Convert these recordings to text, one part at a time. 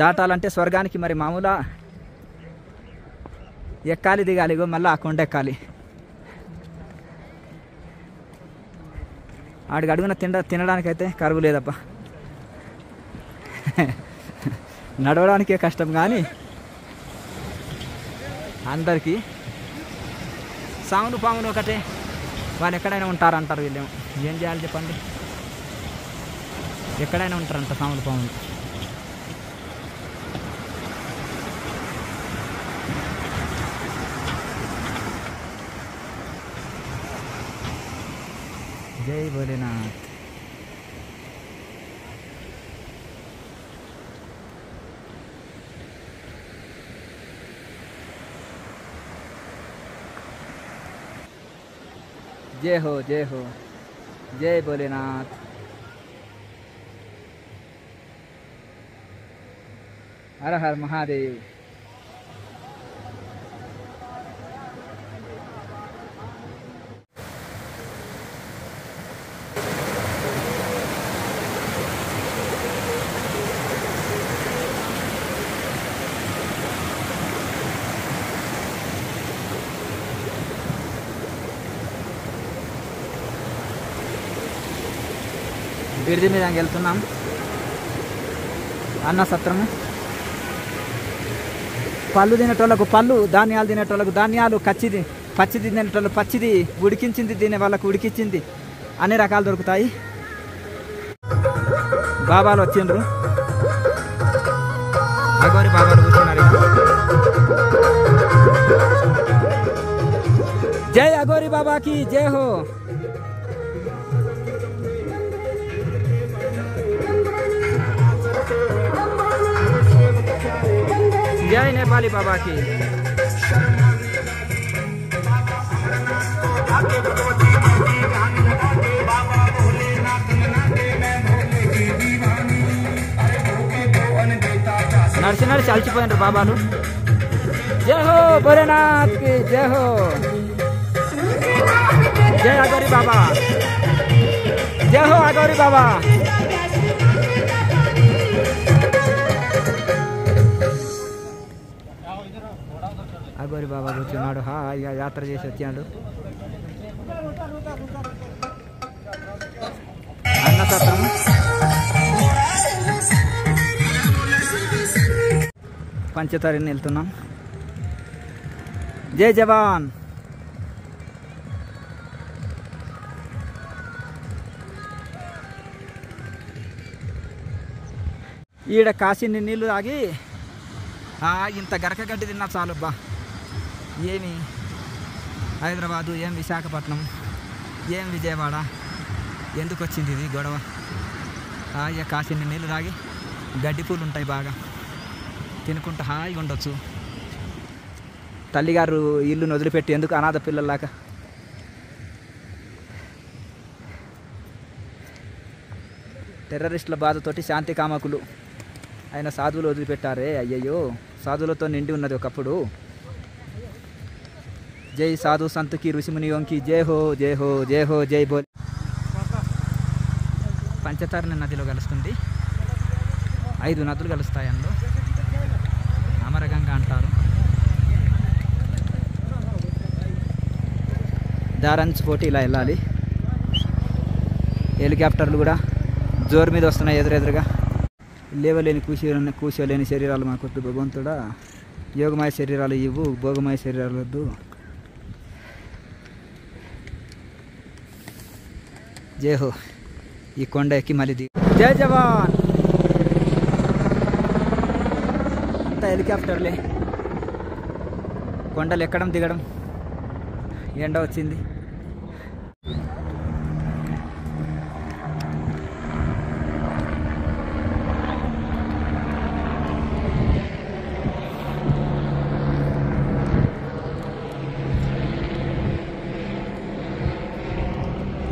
దాటాలంటే స్వర్గానికి మరి మామూలా ఎక్కాలి దిగాలి, మళ్ళీ ఆ కొండ ఎక్కాలి. ఆడికి అడుగున తినడానికైతే కరువు లేదప్ప. నడవడానికే కష్టం, కానీ అందరికీ సాములు పాములు ఒకటే, వాళ్ళు ఎక్కడైనా ఉంటారంటారు. వీళ్ళేమో ఏం చేయాలి చెప్పండి, ఎక్కడైనా ఉంటారంట సాములు పాములు. జై భోలేనాథ్. जय हो जय हो, जय भोलेनाथ. हर हर महादेव. బిర్ది మీద వెళ్తున్నాం. అన్న సత్రము. పళ్ళు తినేటోళ్ళకు పళ్ళు, ధాన్యాలు తినేటోళ్ళకు ధాన్యాలు, పచ్చిది తినేటోళ్ళు పచ్చిది, ఉడికించింది తినే వాళ్ళకు ఉడికించింది, అన్ని రకాలు దొరుకుతాయి. బాబాలు వచ్చిండ్రు, అగోరి బాబాలు కూర్చున్నారు. జై అగోరి బాబాకి జై హో. जय नेपाली बाबा की. నడిచి నడిచి అలసిపోయినారు బాబాలు. జై హో భోలేనాథ్ కి జై హో. జై అగోరి బాబా, జై హో అగోరి బాబా. అగోరి బాబా కూర్చున్నాడు, హాయిగా యాత్ర చేసి వచ్చాడు. అన్నసత్రం. పంచతరిని వెళ్తున్నాం. జై జవాన్. ఈడ కాసిన్ని నీళ్ళు తాగి ఇంత గరక గడ్డి తిన్నా చాలు బా. ఏమి హైదరాబాదు, ఏం విశాఖపట్నం, ఏం విజయవాడ, ఎందుకు వచ్చింది ఇది గొడవ? హాయిగా కాసిన్ని నీళ్ళు తాగి గడ్డి పూలు ఉంటాయి బాగా తినుకుంటూ హాయిగా ఉండొచ్చు. తల్లిగారు ఇల్లును వదిలిపెట్టి ఎందుకు అనాథ పిల్లల్లాగా. టెర్రరిస్టుల బాధతోటి శాంతి కామకులు ఆయన సాధువులు వదిలిపెట్టారే. అయ్యయ్యో, సాధువులతో నిండి ఉన్నది ఒకప్పుడు. జై సాధు సంతుకి ఋషిమునియోంకి జై హో జై హో జై హో జై బోల్. పంచతరణ నదిలో కలుస్తుంది. 5 నదులు కలుస్తాయి అందులో. అమరగంగ అంటారు. దారంచ్ పోటీ ఇలా వెళ్ళాలి. హెలికాప్టర్లు కూడా జోరు మీద వస్తున్నాయి ఎదురెదురుగా. లేవలేని కూర్చోలేని శరీరాలు మాకొద్దు భగవంతుడా. యోగమయ శరీరాలు ఇవ్వు, భోగమయ శరీరాలు వద్దు. జై హో. ఈ కొండ ఎక్కి మళ్ళీ దిగు. జై జవాన్. అంతా హెలికాప్టర్లే. కొండలు ఎక్కడం దిగడం. ఎండ వచ్చింది.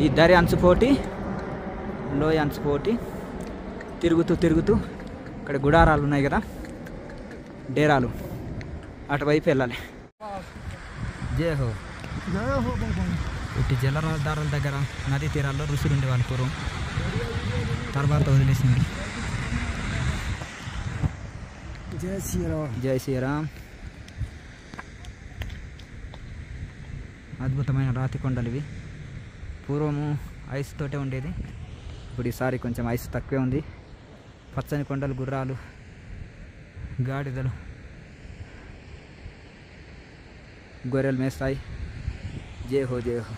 ఈ దరి అంచుపోటి, లోయ అంచుపోటి తిరుగుతూ తిరుగుతూ ఇక్కడ గుడారాలు ఉన్నాయి కదా, డేరాలు, అటువైపు వెళ్ళాలి. జై హో. ఇటు జలధారాల దగ్గర నదీ తీరాల్లో ఋషులు ఉండేవాళ్ళు పూర్వం, తర్వాత వదిలేసింది. జై శ్రీరామ్. అద్భుతమైన రాతి కొండలు ఇవి. పూర్వము ఐస్ తోటే ఉండేది, ఇప్పుడు ఈసారి కొంచెం ఐస్ తక్కువే ఉంది. పచ్చని కొండలు, గుర్రాలు, గాడిదలు, గొర్రెలు మేస్తాయి. జై హో జై హో.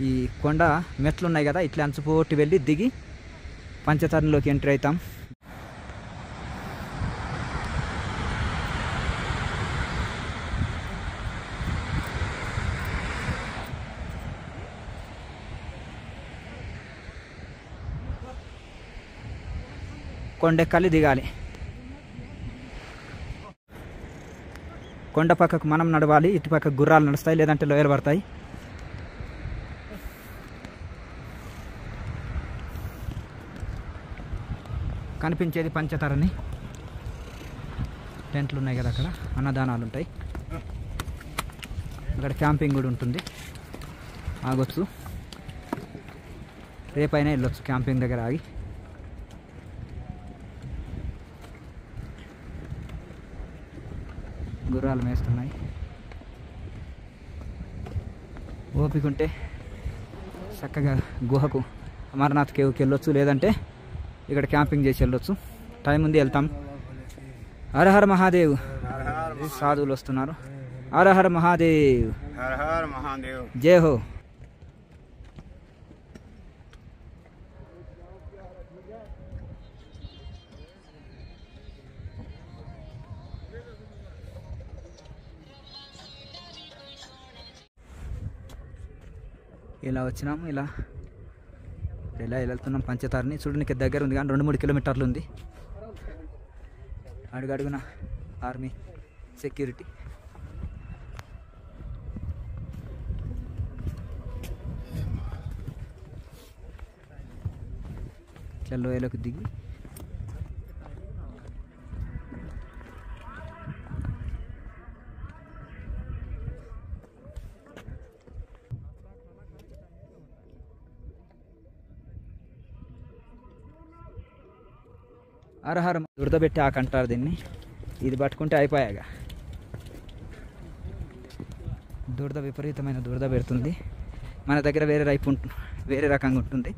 ఈ కొండ మెట్లు ఉన్నాయి కదా, ఇట్లా అంచుపోటి వెళ్ళి దిగి పంచతరణలోకి ఎంట్రీ అవుతాం. కొండెక్కాలి, దిగాలి. కొండ పక్కకు మనం నడవాలి, ఇటు పక్కకు గుర్రాలు నడుస్తాయి, లేదంటే లోయలు పడతాయి. కనిపించేది పంచతరణి. టెంట్లు ఉన్నాయి కదా, అక్కడ అన్నదానాలు ఉంటాయి. అక్కడ క్యాంపింగ్ కూడా ఉంటుంది, ఆగొచ్చు. రేపైనా వెళ్ళొచ్చు క్యాంపింగ్ దగ్గర ఆగి. గుర్రాలు మేస్తున్నాయి. ఓపిక ఉంటే చక్కగా గుహకు, అమర్నాథ్ కేవ్కి వెళ్ళొచ్చు, లేదంటే ఇక్కడ క్యాంపింగ్ చేసి వెళ్ళొచ్చు. టైం ఉంది, వెళ్తాం. హర హర మహాదేవ్. సాధువులు వస్తున్నారు. హర హర మహాదేవ్. జై హో. ఇలా వచ్చినాము, ఇలా వెళ్తున్నాం పంచతారిని. చూడడానికి దగ్గర ఉంది కానీ 2-3 కిలోమీటర్లు ఉంది. అడుగడుగున ఆర్మీ సెక్యూరిటీ. ఇట్లా లోయలోకి దిగి అరహరం దురదబెట్టి ఆకంటారు దీన్ని. ఇది పట్టుకుంటే అయిపోయాగా. దురద, విపరీతమైన దురద పెడుతుంది. మన దగ్గర వేరే రకంగా ఉంటుంది.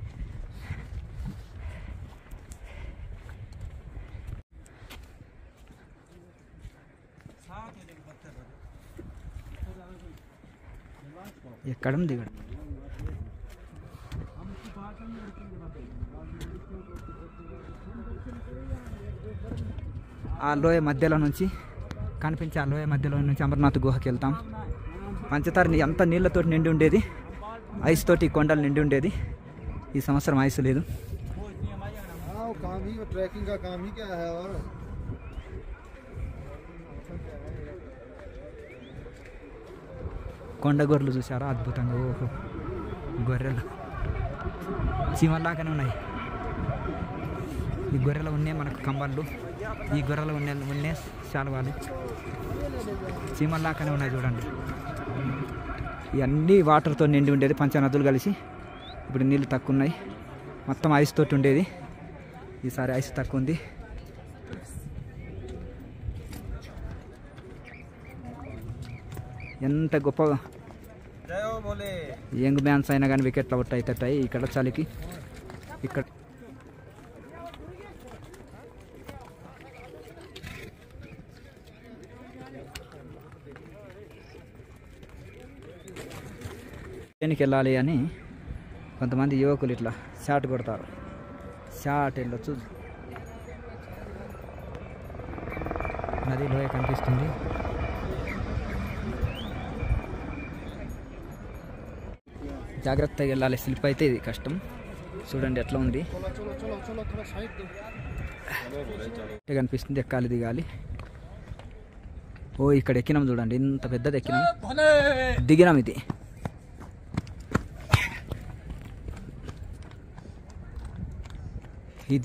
ఎక్కడం దిగడం. ఆ లోయ మధ్యలో నుంచి కనిపించే ఆ లోయ మధ్యలో నుంచి అమర్నాథ్ గుహకి వెళ్తాం. పంచతారిని అంతా నీళ్ళతో నిండి ఉండేది, ఐస్ తోటి కొండలు నిండి ఉండేది. ఈ సంవత్సరం ఐస్ లేదు. కొండ గొర్రెలు చూసారా అద్భుతంగా. ఓహో, గొర్రెలు చీమల్లాగానే ఉన్నాయి. ఈ గొర్రెలు ఉన్నాయి మనకు కంబళ్ళు, ఈ గొర్రెలు ఉన్నాయి శాలువాలు, చీమల్లాగానే ఉన్నాయి చూడండి. ఇవన్నీ వాటర్తో నిండి ఉండేది, పంచనదులు కలిసి. ఇప్పుడు నీళ్ళు తక్కువ ఉన్నాయి, మొత్తం ఐస్ తోటి ఉండేది. ఈసారి ఐస్ తక్కువ ఉంది. ఎంత గొప్పగా యంగ్ మ్యాన్స్ అయినా కానీ వికెట్లు అవుట్ అవుతాయి ఇక్కడ చలికి. ఇక్కడ ట్రైన్కి వెళ్ళాలి అని కొంతమంది యువకులు ఇట్లా షాట్ కొడతారు. షాట్ వెళ్ళొచ్చు. నది లోయ కనిపిస్తుంది. జాగ్రత్తగా వెళ్ళాలి, స్లిప్ అయితే ఇది కష్టం. చూడండి ఎట్లా ఉంది కనిపిస్తుంది. ఎక్కాలి, దిగాలి. ఓ ఇక్కడ ఎక్కినాం చూడండి, ఇంత పెద్దది ఎక్కినాం, దిగినాం. ఇది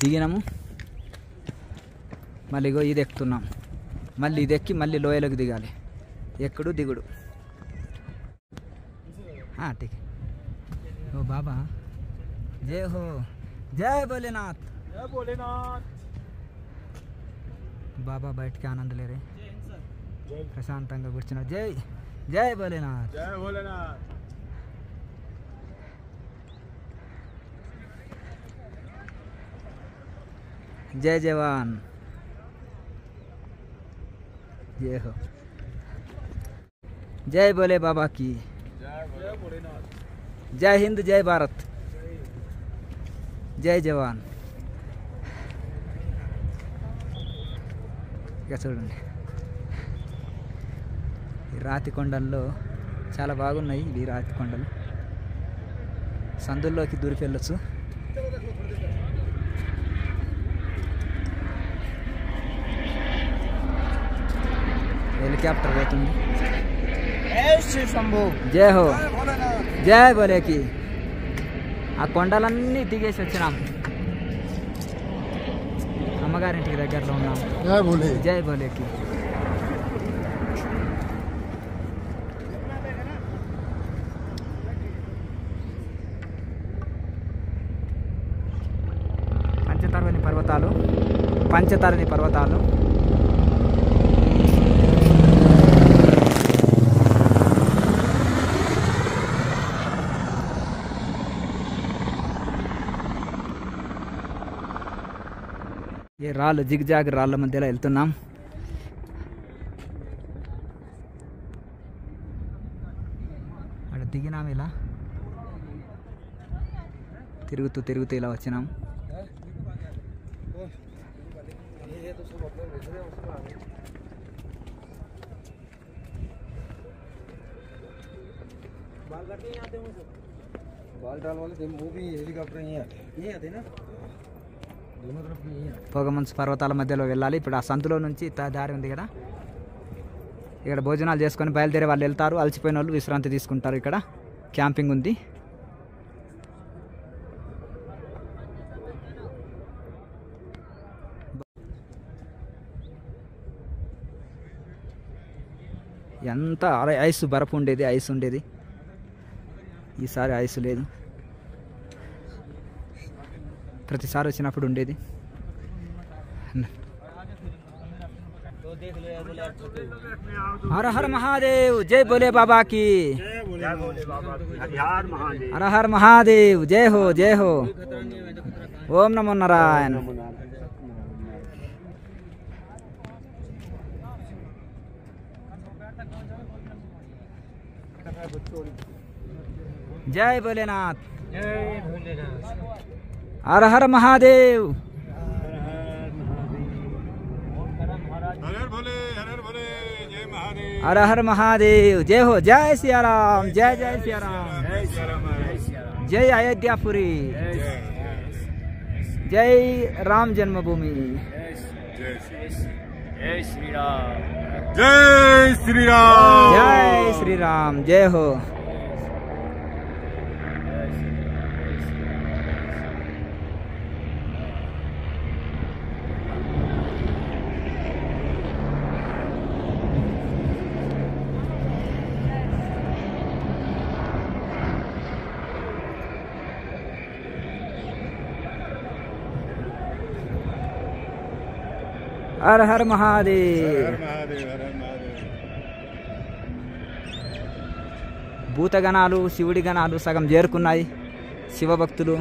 దిగినాము, మళ్ళీ ఇగో ఇది ఎక్కుతున్నాం. మళ్ళీ ఇది ఎక్కి మళ్ళీ లోయలోకి దిగాలి. ఎక్కుడు దిగుడు. ఠీక్. ఓ బాబా, జై హో, జై భోలేనాథ్. బాబా బయటికి ఆనంద్ లేరే ప్రశాంతంగా కూర్చున్నారు. జై జై భోలేనాథ్. జై భోలేనాథ్. जय जवान जय हो. जय बोले बाबा की. जय भोलेनाथ. जय हिंद जय भारत. जय जवान. ఇక చూడండి ఈ రాతి కొండల్లో చాలా బాగున్నాయి. ఈ రాతి కొండలు సందుల్లోకి దూరికి వెళ్ళొచ్చు. हेलीकॉप्टर పోతుంది. జై హో జై బోలేకి. ఆ కొండలన్నీ దిగేసి వచ్చినాం. అమ్మగారింటికి దగ్గరలో ఉన్నాం. జై బోలేకి. పంచతరణి పర్వతాలు ఈ రాళ్ళు జిగ్జాగ్ రాళ్ళ మధ్యలో వెళ్తున్నాం. అక్కడ దిగినాం. ఇలా తిరుగుతూ తిరుగుతూ ఇలా వచ్చినాం. పొగమంచు పర్వతాల మధ్యలో వెళ్ళాలి. ఇప్పుడు ఆ సందులో నుంచి దారి ఉంది కదా, ఇక్కడ భోజనాలు చేసుకొని బయలుదేరే వాళ్ళు వెళ్తారు. అలసిపోయిన వాళ్ళు విశ్రాంతి తీసుకుంటారు. ఇక్కడ క్యాంపింగ్ ఉంది. ఎంత ఐస్ బరఫ్ ఉండేది, ఐస్ ఉండేది. ఈసారి ఐస్ లేదు. ప్రతిసారి వచ్చినప్పుడు ఉండేది. हर हर महादेव. जय बोले बाबा की. हर हर महादेव. जय हो जय हो. ओम नमो नारायण. जय भोलेनाथ. हर हर महादेव. हर हर महादेव. जय हो. जय सिया राम. जय जय सिया राम. जय अयोध्यापुरी. जय राम जन्मभूमि. जय श्री राम. जय श्री राम. जय श्री राम. जय हो. हर हर महादेव. భూతగణాలు శివుడి గణాలు సగం చేరుకున్నాయి. శివభక్తులు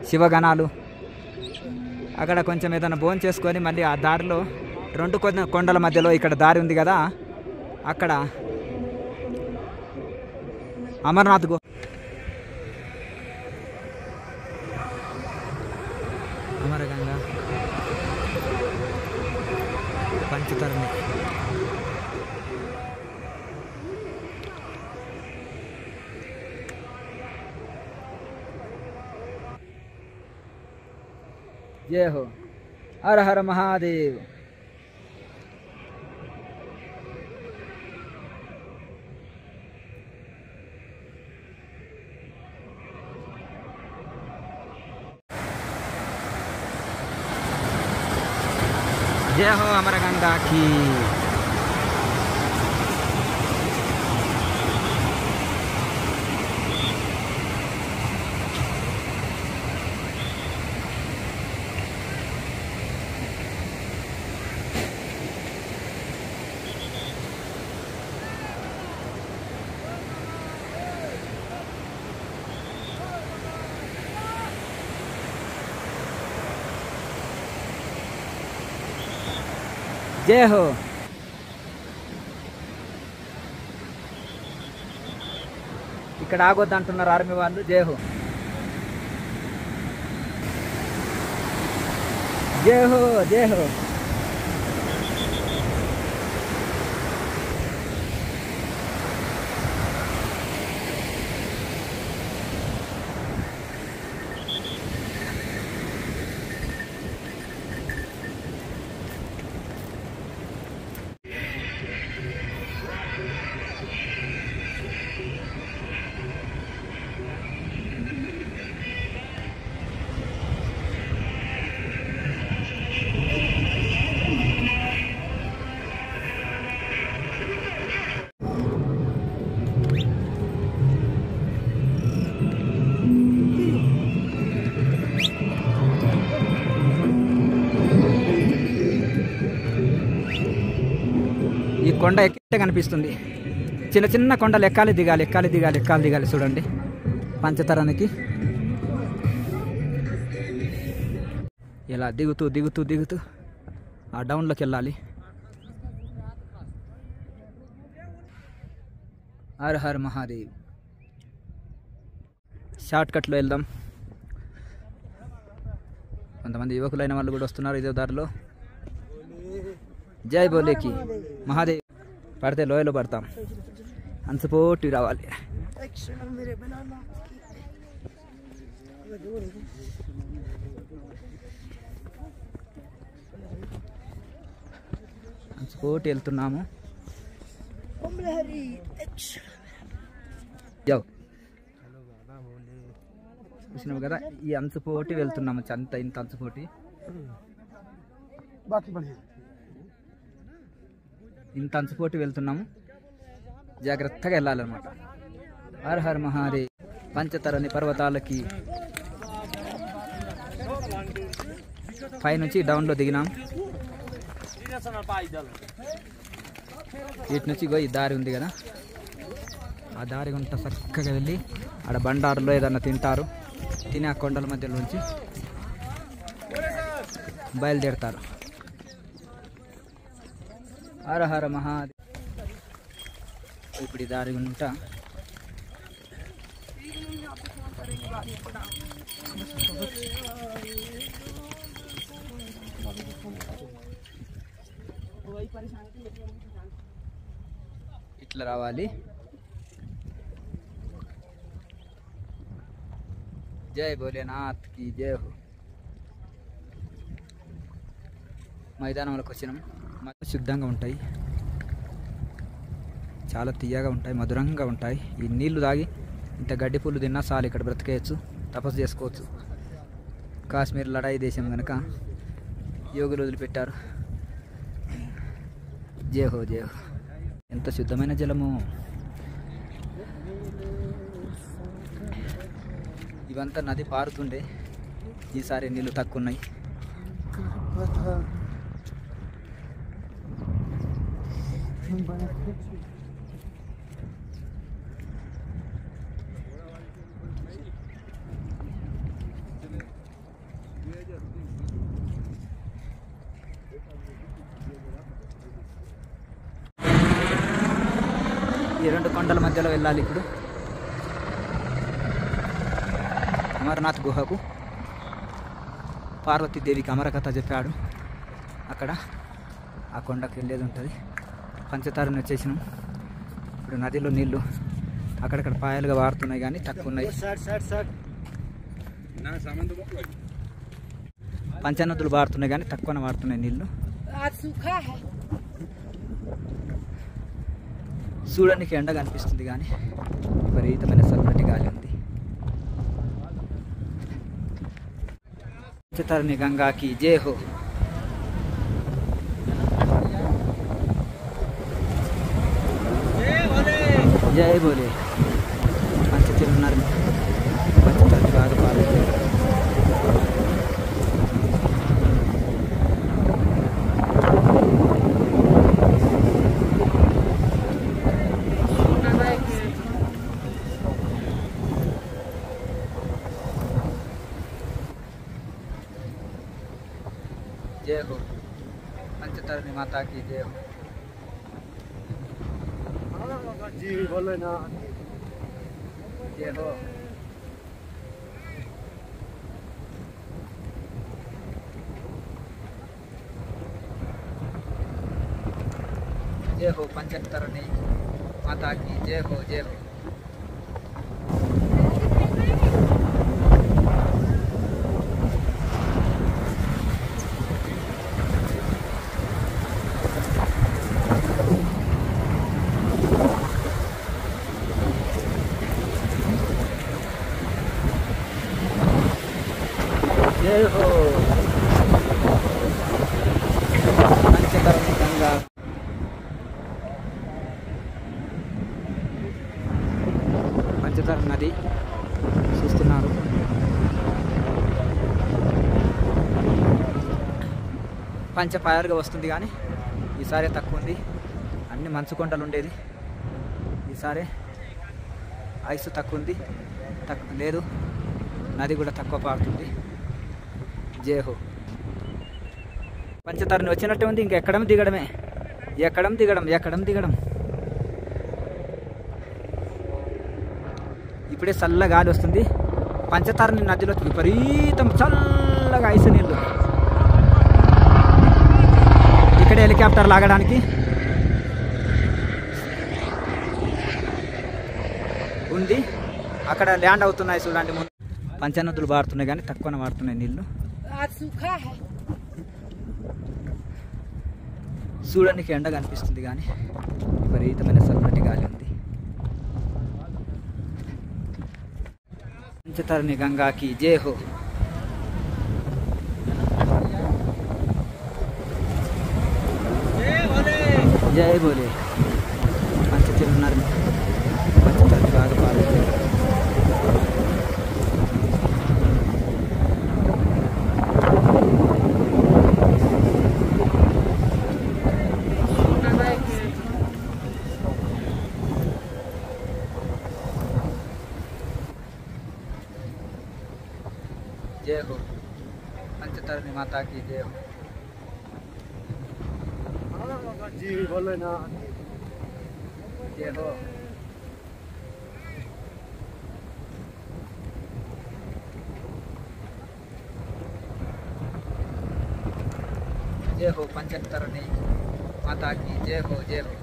శివగణాలు అక్కడ కొంచెం ఏదైనా భోజనం చేసుకొని మళ్ళీ ఆ దారిలో రెండు కొండల మధ్యలో ఇక్కడ దారి ఉంది కదా, అక్కడ అమర్నాథ్ అమరగంగా పంచతరణి. जय हो. हर हर महादेव. जय हो अमरगंगा की. జై హో. ఇక్కడ ఆగొద్దు అంటున్నారు ఆర్మీ వాళ్ళు. జై హో జై హో జై హో. ఈ కొండ ఎక్కితే కనిపిస్తుంది. చిన్న చిన్న కొండలు ఎక్కాలి దిగాలి, ఎక్కాలి దిగాలి, ఎక్కాలి దిగాలి. చూడండి పంచతరానికి ఇలా దిగుతూ దిగుతూ దిగుతూ ఆ డౌన్లోకి వెళ్ళాలి. హర్ హర్ మహాదేవ్. షార్ట్ కట్లో వెళ్దాం. కొంతమంది యువకులైన వాళ్ళు కూడా వస్తున్నారు ఇదే దారిలో. జై బోలేకి మహాదేవ్. పడితే లోయలో పడతాం, అంచుపోటీ రావాలి. అంచుపోటీ వెళ్తున్నాము. చూసినావు కదా, ఈ అంచుపోటీ వెళ్తున్నాము. అంత ఇంత అంచుపోటీ, ఇంత అంచుపోటీ వెళ్తున్నాము. జాగ్రత్తగా వెళ్ళాలన్నమాట. హర్ హర్ మహాదేవ్. పంచతరణి పర్వతాలకి పైనుంచి డౌన్లో దిగినాం. వీటి నుంచి ఈ దారి ఉంది కదా, ఆ దారి గుంట చక్కగా వెళ్ళి ఆడ బండారులో ఏదన్నా తింటారు. తిని ఆ కొండల మధ్యలో నుంచి బయలుదేరుతారు. హర హర మహాదేవ్. ఇప్పుడు ఈ దారి గుంట ఇట్లా రావాలి. జై భోలేనాథ్ కి జై హో. మైదానంలోకి వచ్చినాం. శుద్ధంగా ఉంటాయి, చాలా తీయగా ఉంటాయి, మధురంగా ఉంటాయి. ఈ నీళ్లు తాగి ఇంత గడ్డి పుల్లు తిన్నా చాలు, ఇక్కడ బ్రతికేయచ్చు, తపస్సు చేసుకోవచ్చు. కాశ్మీర్ లడాయి దేశం కనుక యోగులు వదిలిపెట్టారు. జై హో జై హో. ఎంత శుద్ధమైన జలము. ఇవంతా నది పారుతుండే, ఈసారి నీళ్ళు తక్కువ ఉన్నాయి. ఈ రెండు కొండల మధ్యలో వెళ్ళాలి. ఇప్పుడు అమర్నాథ్ గుహకు పార్వతీదేవికి అమరకథ చెప్పాడు. అక్కడ ఆ కొండకు వెళ్ళేది ఉంటుంది. పంచతారని వచ్చేసినాం. ఇప్పుడు నదిలో నీళ్ళు అక్కడక్కడ పాయలుగా వారుతున్నాయి, కానీ తక్కువ ఉన్నాయి. పంచనదులు వారుతున్నాయి, కానీ తక్కువనే వారుతున్నాయి నీళ్ళు. చూడడానికి ఎండ కనిపిస్తుంది, కానీ విపరీతమైన చల్లటి గాలి ఉంది. పంచతరణి గంగాకి జై హో. జై బోలే. పంచతరణి పంచతరణి బాగా పాల్గొంది. జై హో. పంచతరణి पंचतरणी माता की जय हो। जी बोले ना जय हो। जय हो पंचतरणी माता की जय हो, जय हो। जय हो पंचतरणी गंगा। పంచతరణ నది చూస్తున్నారు. పంచపాయలుగా వస్తుంది కానీ ఈసారి తక్కువ ఉంది. అన్ని మంచు కొండలు ఉండేది, ఈసారి ఐస్ తక్కువ ఉంది, లేదు నది కూడా తక్కువ పారుతుంది. జై హో. పంచతరణ వచ్చినట్టే ఉంది, ఇంకెక్కడం దిగడమే, ఎక్కడం దిగడం, ఎక్కడం దిగడం. ఇప్పుడే చల్ల గాలి వస్తుంది. పంచతరణ నదిలో విపరీతం చల్లగా ఐస్ నీళ్ళు. ఇక్కడే హెలికాప్టర్ లాగడానికి ఉంది, అక్కడ ల్యాండ్ అవుతున్నాయి చూడండి. ముందు పంచనదులు పారుతున్నాయి కానీ తక్కువ పారుతున్నాయి నీళ్ళు. చూడడానికి ఎండ కనిపిస్తుంది కానీ విపరీతమైన చల్లటి గాలి ఉంది. पंचतरणी गंगा की जय हो। जय बोले। पंचतरणी बाग पार जय हो पंचतरणी माता की जय हो। जी बोले ना जय हो। जय हो पंचतरणी माता की जय हो, जय हो।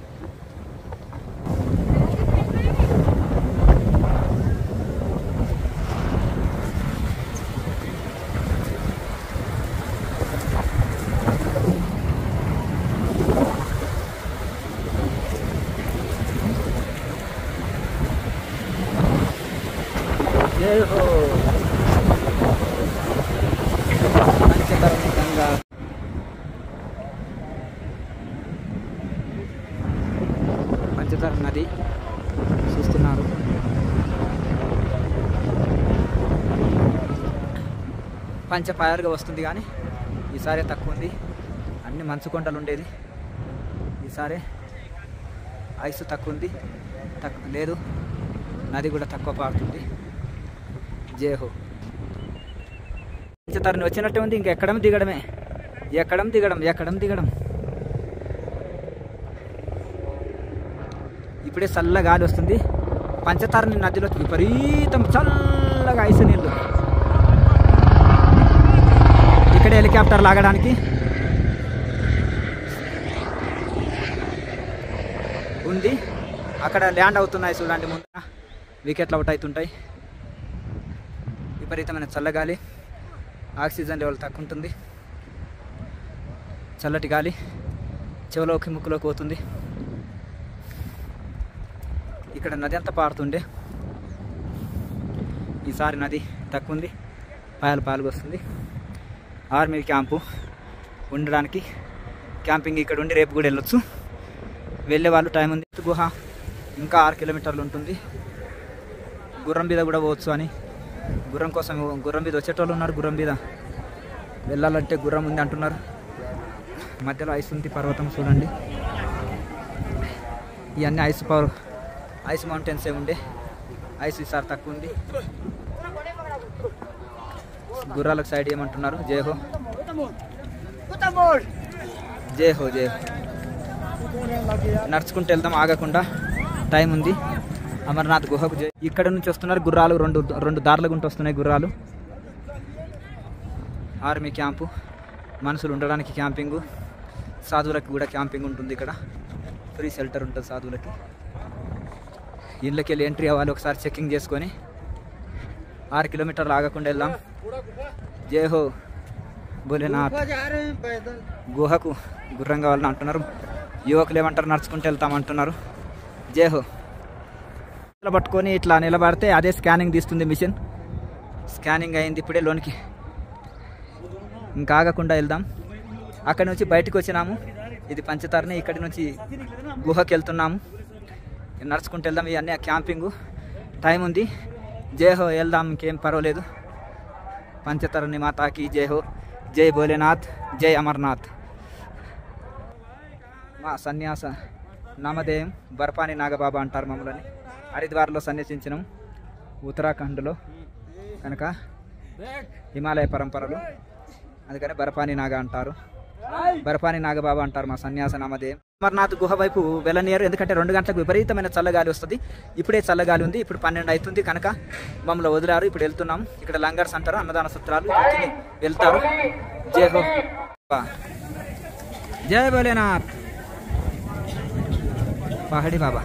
जय हो पंचतरणी गंगा। పంచతరణ నది చూస్తున్నారు. పంచపాయలుగా వస్తుంది కానీ ఈసారి తక్కువ ఉంది. అన్ని మంచు కొండలు ఉండేది, ఈసారి ఐస్ తక్కువ ఉంది, లేదు నది కూడా తక్కువ పారుతుంది. జై హో. పంచతరణ వచ్చినట్టే ఉంది, ఇంకెక్కడం దిగడమే, ఎక్కడం దిగడం, ఎక్కడం దిగడం. ఇప్పుడే చల్ల గాలి వస్తుంది. పంచతరణ నదిలో విపరీతం చల్లగా ఐస్ నీళ్ళు. ఇక్కడే హెలికాప్టర్ లాగడానికి ఉంది, అక్కడ ల్యాండ్ అవుతున్నాయి చూడండి. ముందు వికెట్లు అవుట్ అవుతుంటాయి. విపరీతమైన చల్లగాలి, ఆక్సిజన్ లెవెల్ తక్కువ ఉంటుంది. చల్లటి గాలి చెవులోకి ముక్కులోకి పోతుంది. ఇక్కడ నది అంతా పారుతుండే, ఈసారి నది తక్కువ ఉంది, పాయలుగా వస్తుంది. ఆర్మీ క్యాంపు ఉండడానికి క్యాంపింగ్ ఇక్కడ ఉండి రేపు కూడా వెళ్ళొచ్చు. వెళ్ళే వాళ్ళు టైం ఉంది. గుహ ఇంకా 6 కిలోమీటర్లు ఉంటుంది. గుర్రం మీద కూడా పోవచ్చు అని, గుర్రం కోసం గుర్రం మీద వచ్చేటోళ్ళు ఉన్నారు. గుర్రం మీద వెళ్ళాలంటే గుర్రం ఉంది అంటున్నారు. మధ్యలో ఐస్ ఉంది, పర్వతం చూడండి. ఇవన్నీ ఐస్ మౌంటైన్సే ఉండే, ఐస్ ఈసారి తక్కువ ఉంది. గుర్రాలకు సైడ్ ఏమంటున్నారు. జై హో జై హో జై హో. నడుచుకుంటూ వెళ్దాం ఆగకుండా, టైం ఉంది. అమర్నాథ్ గుహకు జై. ఇక్కడ నుంచి వస్తున్నారు గుర్రాలు, రెండు దారుల గుంటూ వస్తున్నాయి గుర్రాలు. ఆర్మీ క్యాంపు, మనుషులు ఉండడానికి క్యాంపింగు, సాధువులకి కూడా క్యాంపింగ్ ఉంటుంది. ఇక్కడ ఫ్రీ షెల్టర్ ఉంటుంది సాధువులకి. ఇళ్ళకి వెళ్ళి ఎంట్రీ అవ్వాలి, ఒకసారి చెక్కింగ్ చేసుకొని 6 కిలోమీటర్లు ఆగకుండా వెళ్దాం. జై హో భోలేనాథ్. గుహకు గుర్రం కావాలని అంటున్నారు యువకులు, ఏమంటారు నడుచుకుంటూ వెళ్తామంటున్నారు. జై హో. పట్టుకొని ఇట్లా నిలబడితే అదే స్కానింగ్ తీస్తుంది మిషన్. స్కానింగ్ అయింది ఇప్పుడే లోనికి. ఇంకా ఆగకుండా వెళ్దాం. అక్కడి నుంచి బయటకు వచ్చినాము, ఇది పంచతరణి. ఇక్కడి నుంచి గుహకి వెళ్తున్నాము, నడుచుకుంటూ వెళ్దాం. ఇవన్నీ క్యాంపింగు, టైం ఉంది. జై హో వెళ్దాం, ఇంకేం పర్వాలేదు. పంచతరణి మాతాకి జై హో. జై భోలేనాథ్, జై అమర్నాథ్. మా సన్యాస నామధేయం బర్పాని నాగబాబా అంటారు మమ్మల్ని. హరిద్వార్లో సన్యాసించినాం, ఉత్తరాఖండ్లో కనుక హిమాలయ పరంపరలు, అందుకని బర్పాని నాగ అంటారు. బర్పాని నాగబాబా అంటారు మా సన్యాస నామధేయం. అమర్నాథ్ గుహ వైపు వెళ్ళనీయరు, ఎందుకంటే 2 గంటలకు విపరీతమైన చల్లగాలి వస్తుంది. ఇప్పుడే చల్లగాలి ఉంది, ఇప్పుడు 12 అవుతుంది కనుక మమ్మల్ని వదిలారు. ఇప్పుడు వెళ్తున్నాం. ఇక్కడ లంగర్స్ అంటారు, అన్నదాన సత్రాలు, వెళ్తారు. జై హో. జై భోలేనాథ్. పహడి బాబా.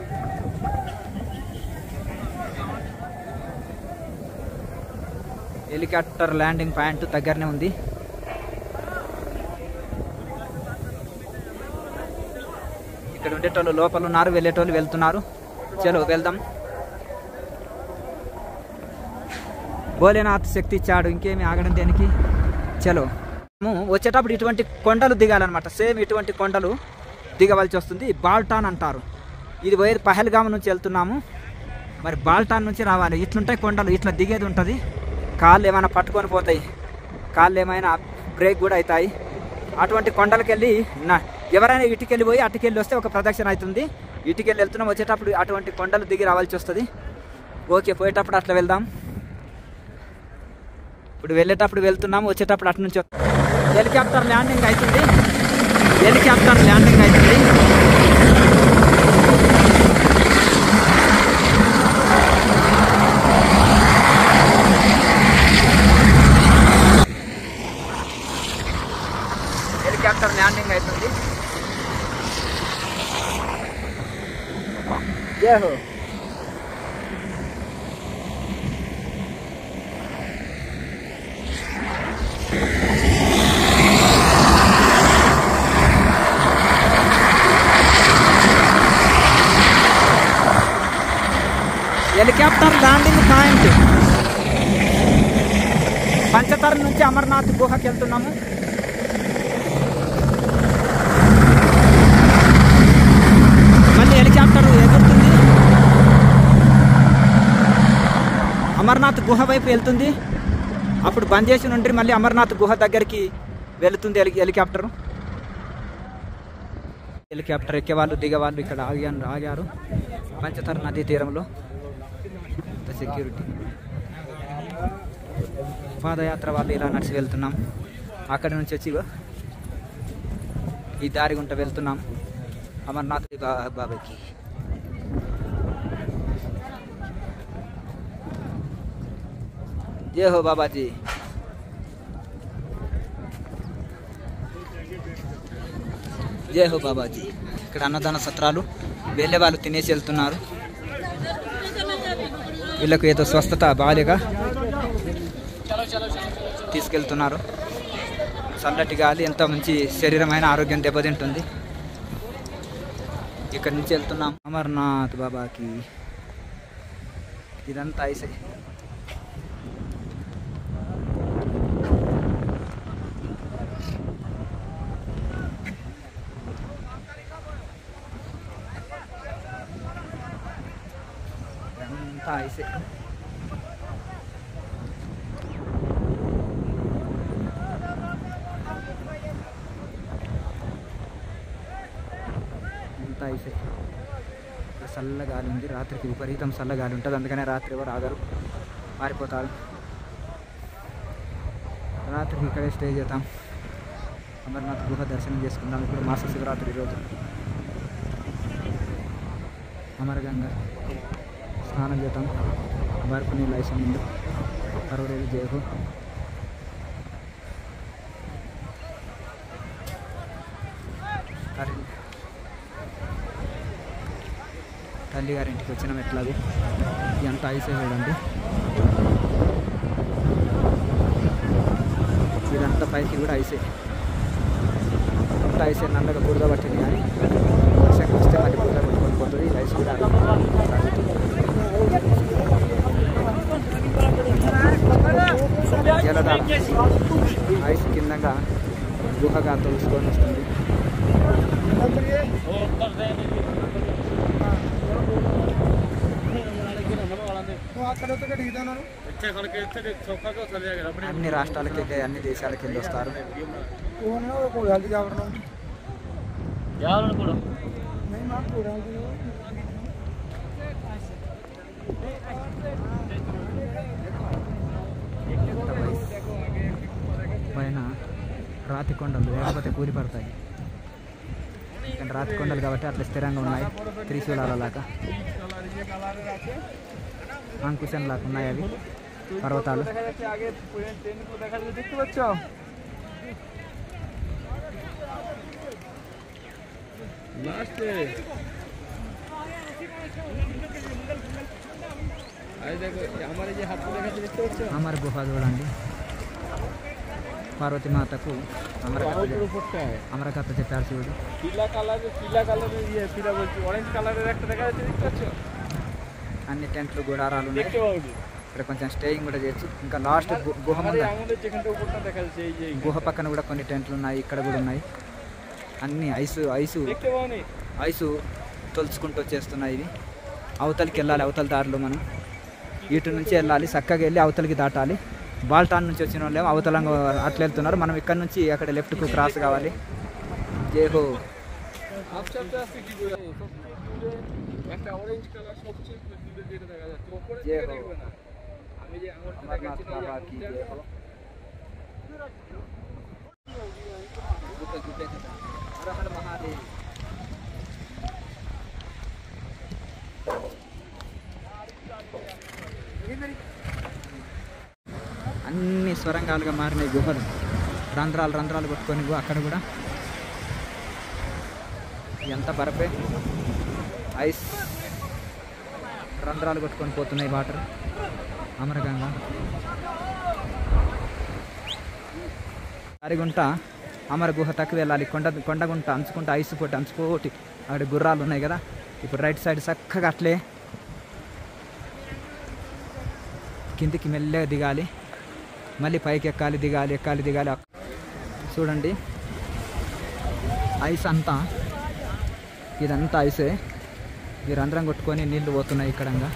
హెలికాప్టర్ ల్యాండింగ్ పాయింట్ దగ్గరనే ఉంది. ఇక్కడ ఉండేటోళ్ళు లోపల ఉన్నారు, వెళ్ళేటోళ్ళు వెళ్తున్నారు. చలో వెళ్దాం. భోలేనాథ్ శక్తి ఇచ్చాడు, ఇంకేమి ఆగడం దేనికి. చలో. వచ్చేటప్పుడు ఇటువంటి కొండలు దిగాలన్నమాట. సేమ్ ఇటువంటి కొండలు దిగవలసి వస్తుంది. బాల్టాన్ అంటారు. ఇది పోయేది పహల్గామ్ నుంచి వెళ్తున్నాము, మరి బాల్టాన్ నుంచి రావాలి. ఇట్లుంటాయి కొండలు, ఇట్లా దిగేది ఉంటుంది. కాళ్ళు ఏమైనా పట్టుకొని పోతాయి, కాళ్ళు ఏమైనా బ్రేక్ కూడా అవుతాయి. అటువంటి కొండలకి వెళ్ళి ఎవరైనా ఇటుకెళ్ళి పోయి అటుకెళ్ళి వస్తే ఒక ప్రదక్షిణ అవుతుంది. ఇటుకెళ్ళి వెళ్తున్నాం, వచ్చేటప్పుడు అటువంటి కొండలు దిగి రావాల్సి వస్తుంది. ఓకే, పోయేటప్పుడు అట్లా వెళ్దాం. ఇప్పుడు వెళ్ళేటప్పుడు వెళ్తున్నాము, వచ్చేటప్పుడు అటు నుంచి హెలికాప్టర్ ల్యాండింగ్ అవుతుంది. హెలికాప్టర్ ల్యాండింగ్ అవుతుంది. హెలికాప్టర్ ల్యాండింగ్ అవుతుంది. జై హో. హెలికాప్టర్ ల్యాండింగ్ పాయింట్ పంచతరణి నుంచి అమర్నాథ్ గుహకి వెళ్తున్నాము. మళ్ళీ హెలికాప్టర్ ఎగురుతుంది, అమర్నాథ్ గుహ వైపు వెళ్తుంది. అప్పుడు బంద్ చేసి నుండి మళ్ళీ అమర్నాథ్ గుహ దగ్గరికి వెళుతుంది హెలికాప్టర్. హెలికాప్టర్ ఎక్కేవాళ్ళు దిగేవాళ్ళు ఇక్కడ ఆగారు పంచతరణి నదీ తీరంలో. సెక్యూరిటీ పాదయాత్ర వాళ్ళు ఇలా నడిచి వెళ్తున్నాం. అక్కడి నుంచి వచ్చి ఈ దారి గుంట వెళ్తున్నాం అమర్నాథ్ బాబాకి. జై హో బాబాజీ. జై హో బాబాజీ. ఇక్కడ అన్నదాన సత్రాలు, వెళ్ళే వాళ్ళు తినేసి వెళ్తున్నారు. వీళ్ళకు ఏదో స్వస్థత బాలేగా తీసుకెళ్తున్నారు. చల్లటి గాలి, ఎంతో మంచి శరీరమైన ఆరోగ్యం దెబ్బతింటుంది. ఇక్కడి నుంచి వెళ్తున్నాం అమర్నాథ్ బాబాకి. ఇదంతా ఐసే. ఇదంతా ఐసే. ఐసే. చల్లగాలి ఉంది, రాత్రికి విపరీతం చల్లగాలి ఉంటుంది. అందుకనే రాత్రి ఎవరు ఆగరు, మారిపోతారు. రాత్రికి ఇక్కడే స్టే చేద్దాం. అమర్నాథ్ గుహ దర్శనం చేసుకుందాం. ఇప్పుడు మాస శివరాత్రి రోజు అమరగంగ స్నానం చేద్దాం. బర్ఫ్ నీళ్ళు ఐసం ముందు పర్వరేవి జయహో. తల్లి గారింటికి వచ్చినాం. ఎట్లాది ఎంత ఐసే చూడండి. ఇదంతా పైకి కూడా ఐసే, అంత ఐసే నల్లగా బురద పట్టింది. కానీ వర్షానికి వస్తే మళ్ళీ బురద పట్టుకొని పోతుంది. ఈ ఐస్ కూడా జలధార ఐస్ కిందగా గుహగా తొలుసుకొని వస్తుంది. అన్ని రాష్ట్రాలకి అన్ని దేశాలకి వెళ్ళి వస్తారు. పైన రాతి కొండలు లేకపోతే కూలి పడతాయి. కానీ రాతి కొండలు కాబట్టి అట్లా స్థిరంగా ఉన్నాయి. త్రిశూలాల లాగా అంకుశం లాగా ఉన్నాయి అవి పర్వతాలు. అమర గుహ చూడండి. పార్వతి మాతకు అమరకథ చెప్పారు శివుడు. అన్ని టెంట్లు గుడారాలు ఉన్నాయి. ఇక్కడ కొంచెం స్టేయింగ్ కూడా చేయొచ్చు. ఇంకా లాస్ట్ గుహ గుహ పక్కన కూడా కొన్ని టెంట్లు ఉన్నాయి. ఇక్కడ కూడా ఉన్నాయి. అన్ని ఐసు తొలుచుకుంటూ వచ్చేస్తున్నాయి. ఇవి అవతలికి వెళ్ళాలి. అవతల దారిలో మనం ఇటు నుంచి వెళ్ళాలి. చక్కగా వెళ్ళి అవతలికి దాటాలి. బాల్టాన్ నుంచి వచ్చిన వాళ్ళు అవతలంగా అట్లా వెళ్తున్నారు. మనం ఇక్కడ నుంచి అక్కడ లెఫ్ట్కు క్రాస్ కావాలి. జేహో అమర్నాథ్ బాబాకి జేహో. మహాదేవ్ అన్ని స్వరంగాలుగా మారినాయి గుహలు. రంధ్రాలు కొట్టుకొని అక్కడ కూడా ఎంత బరపే ఐస్ రంధ్రాలు కొట్టుకొని పోతున్నాయి వాటర్. అమరగంగ అరిగుంట అమర గుహ తక్కువ వెళ్ళాలి. కొండగుంట అంచుకుంటా ఐసు పోటీ అంచుకోటి అక్కడ గుర్రాలు ఉన్నాయి కదా. ఇప్పుడు రైట్ సైడ్ చక్కగా అట్లే కిందికి మెల్లగా దిగాలి. మళ్ళీ పైకి ఎక్కాలి దిగాలి. చూడండి ఐస్ అంతా ఇదంతా ఐసే. ఈ రంధ్రం కొట్టుకొని నీళ్లు పోతున్నాయి ఇక్కడంగా.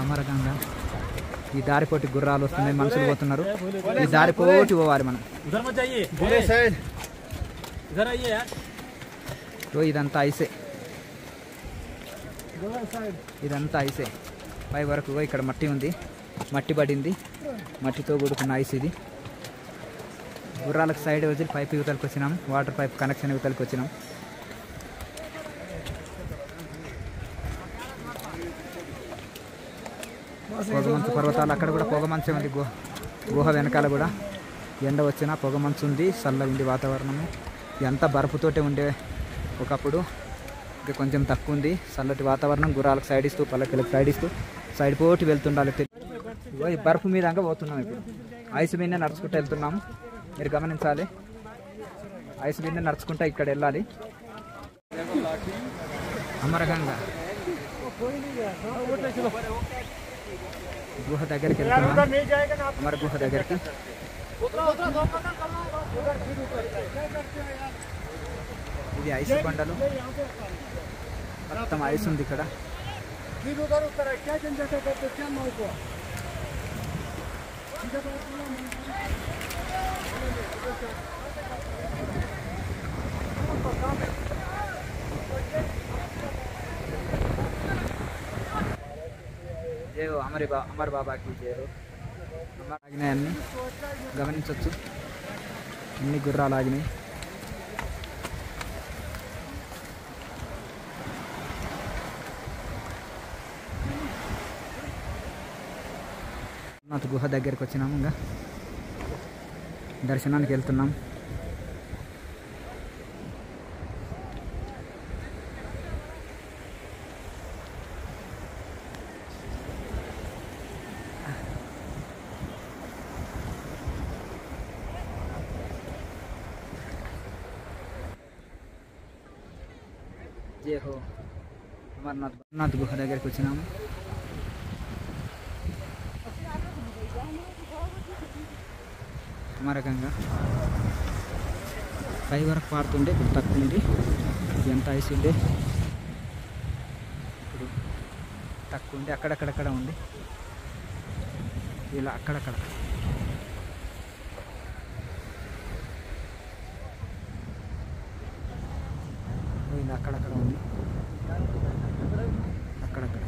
అమరగంగ ఈ దారిపోటి గుర్రాలు వస్తున్నాయి. మనుషులు పోతున్నారు. ఈ దారిపోటి పోవాలి మనం. ఇదంతా ఐసే. పై వరకు ఇక్కడ మట్టి ఉంది. మట్టి పడింది. మట్టితో కూడుకున్న ఐస్ ఇది. గుర్రాలకు సైడ్ వదిలి పైప్ యువతలకు వచ్చినాం. వాటర్ పైప్ కనెక్షన్ యువతలకు వచ్చినాం. పొగమంచు పర్వతాలు అక్కడ కూడా పొగమంచే ఉంది. గుహ వెనకాల కూడా ఎండ వచ్చినా పొగమంచు ఉంది. చల్లగా ఉంది వాతావరణము. ఎంత బర్ఫుతోటే ఉండే ఒకప్పుడు. ఇంకా కొంచెం తక్కువ ఉంది చల్లటి వాతావరణం. గుర్రాలకు సైడ్ ఇస్తూ పల్లకిలకు సైడ్ ఇస్తూ సైడ్ పోటీ వెళ్తుండాలి. ఈ బర్ఫ్ మీద పోతున్నాం. ఇప్పుడు ఐస్ మీద నడుచుకుంటూ వెళ్తున్నాము. మీరు గమనించాలి. ఐస్ మీద నడుచుకుంటూ ఇక్కడ వెళ్ళాలి. అమరగంగ గుహ దగ్గరికి వెళ్తున్నాం. అమర గుహ దగ్గరికి ఇది ఐస్ కొండలు. మొత్తం ఐస్ ఉంది ఇక్కడ. जय हो अमर बाबा की जय हो। ఆగినాయి అన్నీ గమనించవచ్చు. అన్ని గుర్రాలు ఆగినాయి. అమర్నాథ్ గుహ దగ్గరికి వచ్చినాము. ఇంకా దర్శనానికి వెళ్తున్నాం. జై హో అమర్నాథ్ గుహ దగ్గరికి వచ్చినాము. అమరకంగా పై వరకు పారుతుండే, ఇప్పుడు తక్కువ ఉంది. ఎంత ఐస్ ఉండే, ఇప్పుడు తక్కువ ఉండి అక్కడక్కడక్కడ ఉంది. ఇలా అక్కడక్కడ ఇలా అక్కడక్కడ ఉంది. అక్కడక్కడ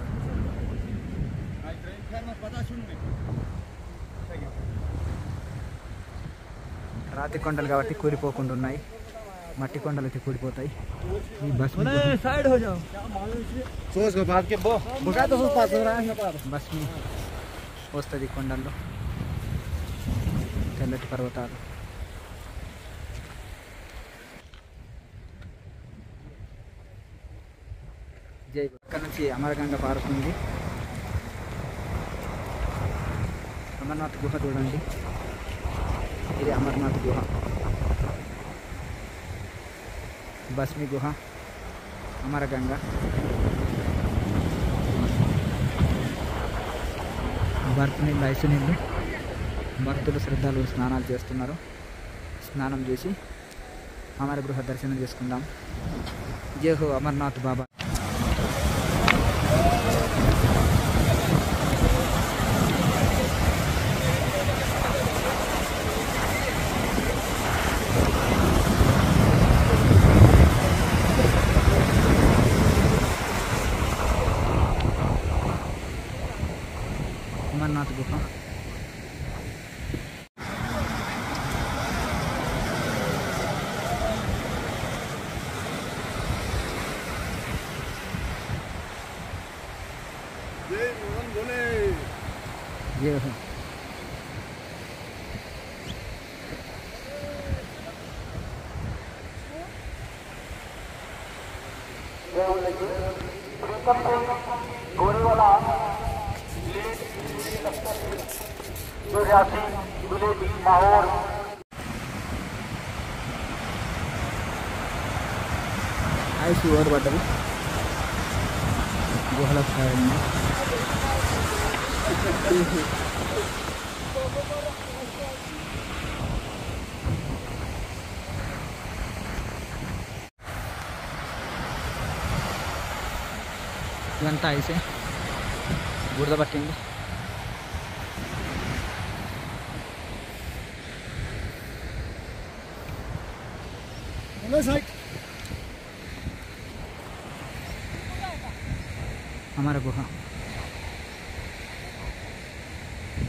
రాతి కొండలు కాబట్టి కూలిపోకుండా ఉన్నాయి. మట్టి కొండలు అయితే కూలిపోతాయి. ఈ బస్ బస్ వస్తుంది కొండల్లో. తెల్లటి పర్వతాలు. జై అక్కడ నుంచి అమరగంగ పారుతుంది. అమర్నాథ్ గుహ చూడండి. ఇది అమర్నాథ్ గుహ, బస్మి గుహ, అమరగంగ. బర్త్ నీళ్ళు, ఐసు నీళ్ళు. భక్తులు శ్రద్ధలు స్నానాలు చేస్తున్నారు. స్నానం చేసి అమర గృహ దర్శనం చేసుకుందాం. జై హో అమర్నాథ్ బాబా. అమర్నాథ్ గుహ. జై హో. ఐసు ఓవర్ పడ్డది గుహల స్థాయిలో. ఇదంతా ఐసే, బురద పట్టింది. అమర గుహ.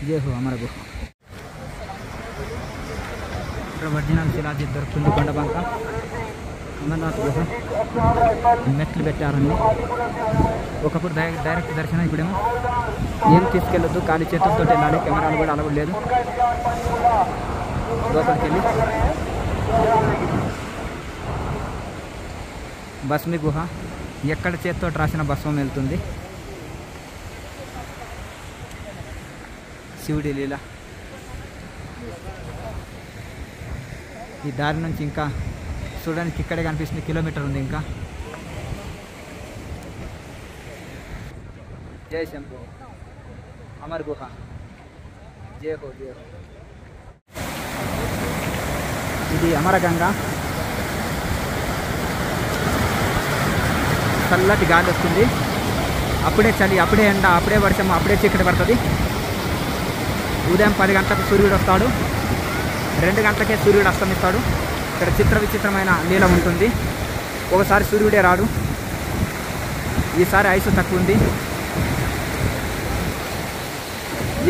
జై హో అమర గుహ. ఇక్కడ ఒరిజినల్ శిలాజీ దొరుకుతుంది. కొండబంక అమర్నాథ్ గుహ. మెట్లు పెట్టారండి. ఒకప్పుడు డైరెక్ట్ దర్శనం, ఇప్పుడేమో ఏం తీసుకెళ్ళొద్దు, ఖాళీ చేతులతో వెళ్ళాలి. కెమెరాలు కూడా అలవాటు లేదు. లోపలికి వెళ్ళి బస్మి గుహ. ఎక్కడ చేతితో రాసిన భస్మం వెళ్తుంది. శివుడి లీల. ఈ దారి నుంచి ఇంకా చూడడానికి ఇక్కడే కనిపిస్తుంది. కిలోమీటర్ ఉంది ఇంకా. జై శంభో అమర్ గుహ. జై హో జై హో. ఇది అమరగంగ. చల్లటి గాలి వస్తుంది. అప్పుడే చలి, అప్పుడే ఎండ, అప్పుడే వర్షం, అప్పుడే చీకటి పడుతుంది. ఉదయం 10 గంటలకు సూర్యుడు వస్తాడు. 2 గంటలకే సూర్యుడు అస్తమిస్తాడు. ఇక్కడ చిత్ర విచిత్రమైన లీల ఉంటుంది. ఒకసారి సూర్యుడే రాడు. ఈసారి ఐసు తక్కువ ఉంది.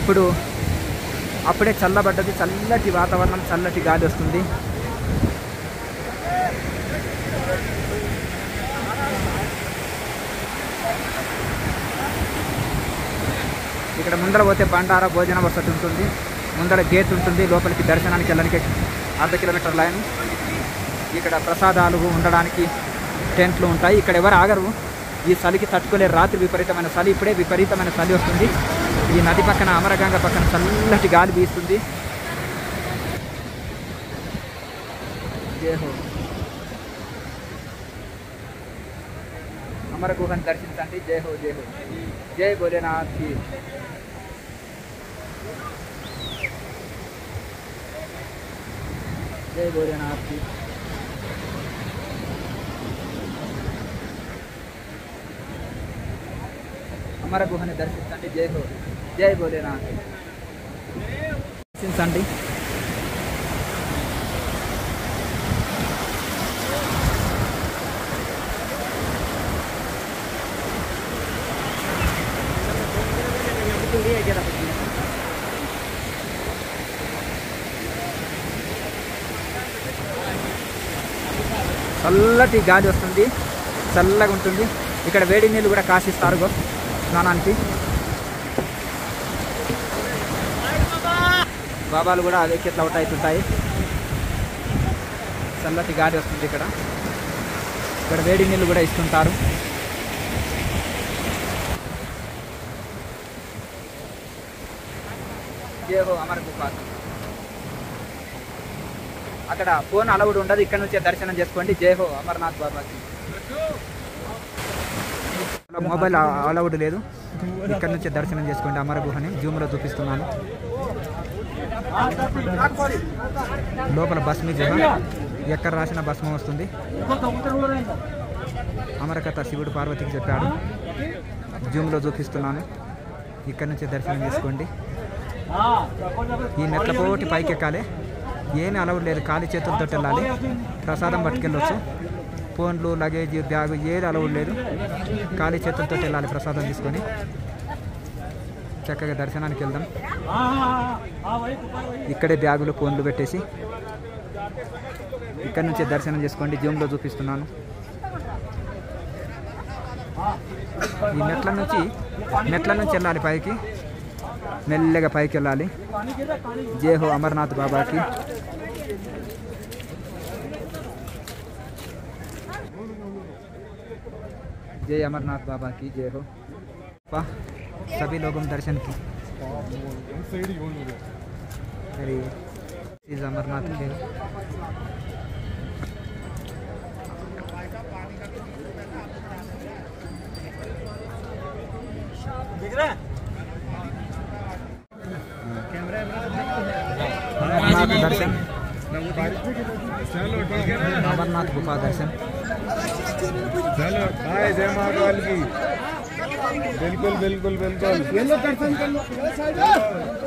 ఇప్పుడు అప్పుడే చల్లబడ్డది, చల్లటి వాతావరణం, చల్లటి గాలి వస్తుంది. ఇక్కడ ముందర పోతే బండారా భోజన వసతి ఉంటుంది, ముందర గేట్ ఉంటుంది, లోపలికి దర్శనానికి వెళ్ళడానికి 1/2 కిలోమీటర్ లైన్. ఇక్కడ ప్రసాదాలు ఉండడానికి టెంట్లు ఉంటాయి. ఇక్కడ ఎవరు ఆగరు, ఈ చలికి తట్టుకోలేరు. రాత్రి విపరీతమైన చలి, ఇప్పుడే విపరీతమైన చలి వస్తుంది. ఈ నది పక్కన అమరగంగ పక్కన చల్లటి గాలి వీస్తుంది. జయహో అమర గుహను దర్శించండి. జయహో జయహో జై భోలేనాథ్ కి. జై భోలేనాథ్ కి. అమర గుహని దర్శించండి. జై హో జై భోలేనాథ్. దర్శించండి. చల్లటి గాలి వస్తుంది, చల్లగా ఉంటుంది. ఇక్కడ వేడి నీళ్ళు కూడా కాసిస్తారు స్నానానికి. బాబాలు కూడా అదే ఎట్లా అవుతాయి. చల్లటి గాలి వస్తుంది. ఇక్కడ వేడి నీళ్ళు కూడా ఇస్తుంటారు. జయహో అమర గుహ. అక్కడ ఫోన్ అలౌడ్ ఉండదు, ఇక్కడ నుంచే దర్శనం చేసుకోండి. జయహో అమర్నాథ్ బాబాకి. మొబైల్ అలౌడ్ లేదు, ఇక్కడ నుంచే దర్శనం చేసుకోండి. అమర గుహని జూమ్లో చూపిస్తున్నాను. లోపల భస్మి గుహ, ఎక్కడ రాసిన భస్మం వస్తుంది. అమరకథ శివుడు పార్వతికి చెప్పాడు. జూమ్లో చూపిస్తున్నాను. ఇక్కడ నుంచే దర్శనం చేసుకోండి. ఈ మెట్ల పోటీ పైకి ఎక్కాలి. ఏమీ అలౌడ్ లేదు, ఖాళీ చేతులతో వెళ్ళాలి. ప్రసాదం పట్టుకెళ్ళొచ్చు. ఫోన్లు, లగేజ్, బ్యాగు ఏది అలౌడ్ లేదు. ఖాళీ చేతులతో వెళ్ళాలి ప్రసాదం తీసుకొని. చక్కగా దర్శనానికి వెళ్దాం. ఇక్కడే బ్యాగులు, ఫోన్లు పెట్టేసి ఇక్కడ నుంచే దర్శనం చేసుకోండి. జూమ్లో చూపిస్తున్నాను. ఈ మెట్ల నుంచి వెళ్ళాలి పైకి, మెల్లగా పైకి వెళ్ళాలి. జయహో అమర్నాథ్ బాబాకి. जय अमरनाथ बाबा की जय हो। सभी लोगों दर्शन की। अरे इस अमरनाथ के अमरनाथ दर्शन, अमरनाथ गुफा दर्शन। चलो हाय जय महाकाल की। बिल्कुल बिल्कुल बिल्कुल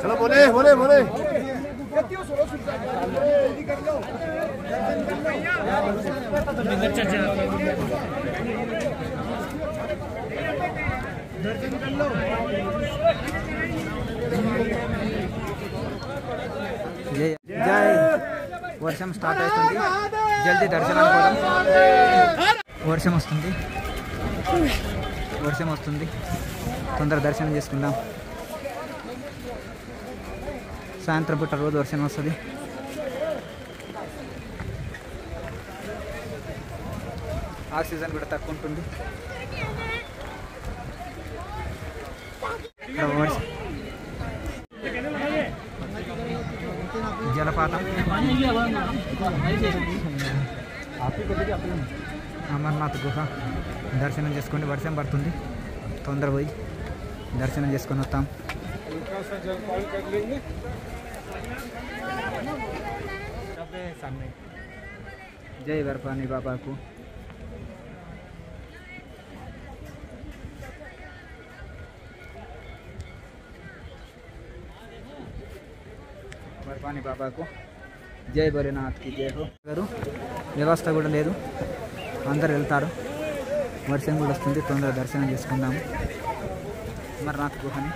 चलो बोले बोले बोले। जय जय वर्षम स्टार्ट అవుతుంది జల్దీ దర్శనానికి పోదాం వర్షం వస్తుంది తొందర దర్శనం చేసుకుందాం సాయంత్రం పూట రోజు వర్షం వస్తుంది ఆక్సిజన్ కూడా తక్కువ ఉంటుంది జలపాతం అమర్నాథ్ గుహ దర్శనం చేసుకోండి వర్షం పడుతుంది తొందర పోయి దర్శనం చేసుకొని వస్తాం జై వర్పాని బాబాకు వర్పాని బాబాకు జై భోలేనాథ్కి జై హో గారు వ్యవస్థ కూడా లేదు అందరు వెళ్తారు వర్షం కూడా వస్తుంది తొందరగా దర్శనం చేసుకుందాము అమర్నాథ్ గుహని